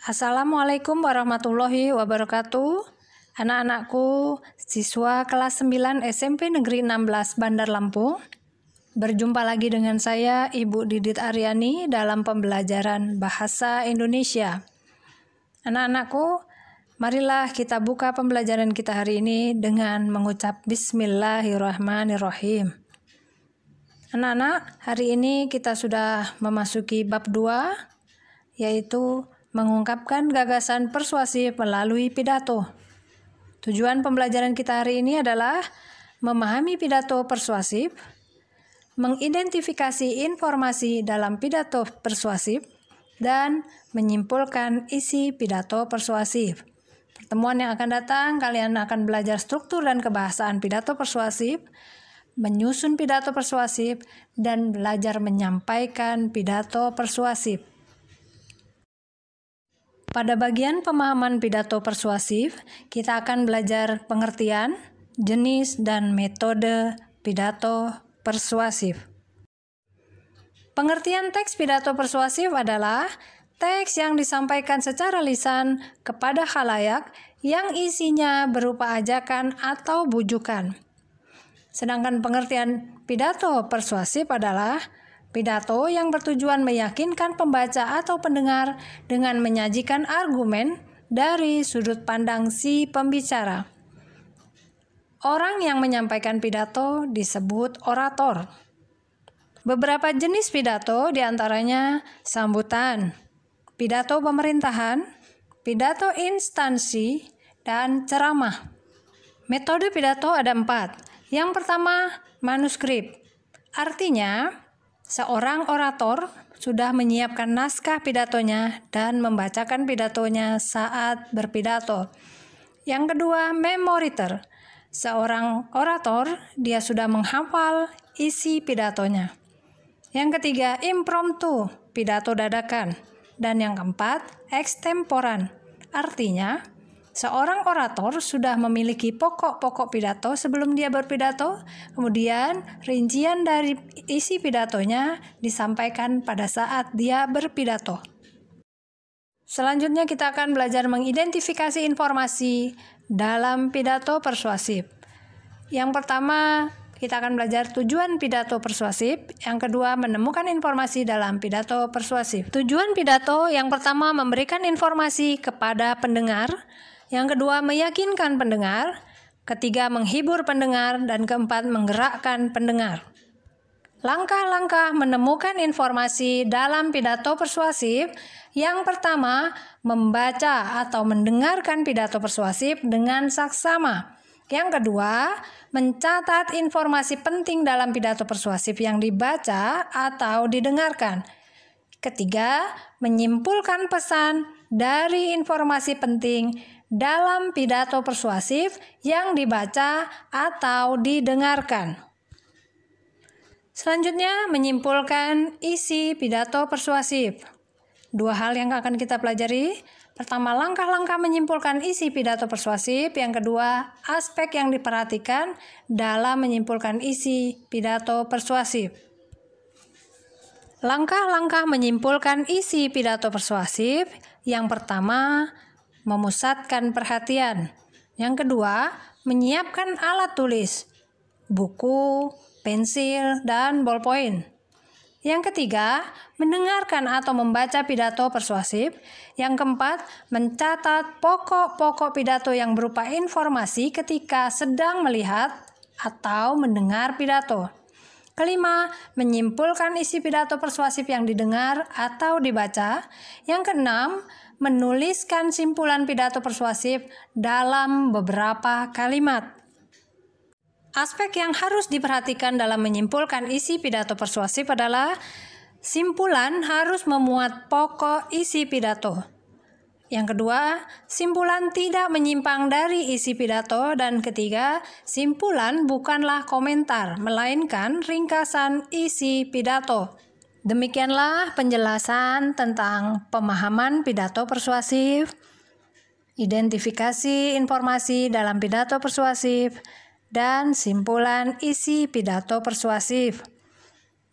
Assalamualaikum warahmatullahi wabarakatuh. Anak-anakku, siswa kelas 9 SMP Negeri 16 Bandar Lampung. Berjumpa lagi dengan saya, Ibu Didit Aryani, dalam pembelajaran Bahasa Indonesia. Anak-anakku, marilah kita buka pembelajaran kita hari ini dengan mengucap Bismillahirrahmanirrahim. Anak-anak, hari ini kita sudah memasuki bab 2, yaitu mengungkapkan gagasan persuasif melalui pidato. Tujuan pembelajaran kita hari ini adalah memahami pidato persuasif, mengidentifikasi informasi dalam pidato persuasif, dan menyimpulkan isi pidato persuasif. Pertemuan yang akan datang, kalian akan belajar struktur dan kebahasaan pidato persuasif, menyusun pidato persuasif, dan belajar menyampaikan pidato persuasif. Pada bagian pemahaman pidato persuasif, kita akan belajar pengertian, jenis, dan metode pidato persuasif. Pengertian teks pidato persuasif adalah teks yang disampaikan secara lisan kepada khalayak yang isinya berupa ajakan atau bujukan. Sedangkan pengertian pidato persuasif adalah pidato yang bertujuan meyakinkan pembaca atau pendengar dengan menyajikan argumen dari sudut pandang si pembicara. Orang yang menyampaikan pidato disebut orator. Beberapa jenis pidato diantaranya sambutan, pidato pemerintahan, pidato instansi, dan ceramah. Metode pidato ada 4. Yang pertama, manuskrip. Artinya, seorang orator sudah menyiapkan naskah pidatonya dan membacakan pidatonya saat berpidato. Yang kedua, memoriter. Seorang orator, dia sudah menghafal isi pidatonya. Yang ketiga, impromptu, pidato dadakan. Dan yang keempat, extemporan. Artinya, seorang orator sudah memiliki pokok-pokok pidato sebelum dia berpidato, kemudian rincian dari isi pidatonya disampaikan pada saat dia berpidato. Selanjutnya kita akan belajar mengidentifikasi informasi dalam pidato persuasif. Yang pertama, kita akan belajar tujuan pidato persuasif. Yang kedua, menemukan informasi dalam pidato persuasif. Tujuan pidato yang pertama, memberikan informasi kepada pendengar. Yang kedua, meyakinkan pendengar. Ketiga, menghibur pendengar. Dan keempat, menggerakkan pendengar. Langkah-langkah menemukan informasi dalam pidato persuasif. Yang pertama, membaca atau mendengarkan pidato persuasif dengan saksama. Yang kedua, mencatat informasi penting dalam pidato persuasif yang dibaca atau didengarkan. Ketiga, menyimpulkan pesan dari informasi penting dalam pidato persuasif yang dibaca atau didengarkan. Selanjutnya, menyimpulkan isi pidato persuasif. 2 hal yang akan kita pelajari. Pertama, langkah-langkah menyimpulkan isi pidato persuasif. Yang kedua, aspek yang diperhatikan dalam menyimpulkan isi pidato persuasif. Langkah-langkah menyimpulkan isi pidato persuasif. Yang pertama, memusatkan perhatian. Yang kedua, menyiapkan alat tulis, buku, pensil, dan ballpoint. Yang ketiga, mendengarkan atau membaca pidato persuasif. Yang keempat, mencatat pokok-pokok pidato yang berupa informasi ketika sedang melihat atau mendengar pidato. Kelima, menyimpulkan isi pidato persuasif yang didengar atau dibaca. Yang keenam, menuliskan simpulan pidato persuasif dalam beberapa kalimat. Aspek yang harus diperhatikan dalam menyimpulkan isi pidato persuasif adalah simpulan harus memuat pokok isi pidato. Yang kedua, simpulan tidak menyimpang dari isi pidato. Dan ketiga, simpulan bukanlah komentar, melainkan ringkasan isi pidato. Demikianlah penjelasan tentang pemahaman pidato persuasif, identifikasi informasi dalam pidato persuasif, dan simpulan isi pidato persuasif.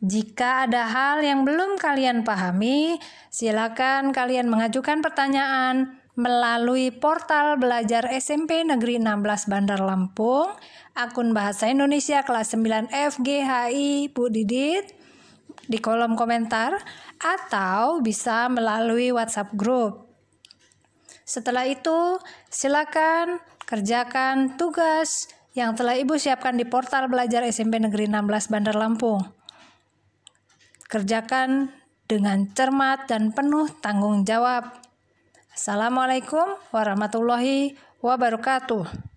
Jika ada hal yang belum kalian pahami, silakan kalian mengajukan pertanyaan melalui portal belajar SMP Negeri 16 Bandar Lampung, akun Bahasa Indonesia kelas 9 FGHI Bu Didit di kolom komentar, atau bisa melalui WhatsApp group. Setelah itu, silakan kerjakan tugas yang telah Ibu siapkan di portal belajar SMP Negeri 16 Bandar Lampung. Kerjakan dengan cermat dan penuh tanggung jawab. Assalamualaikum warahmatullahi wabarakatuh.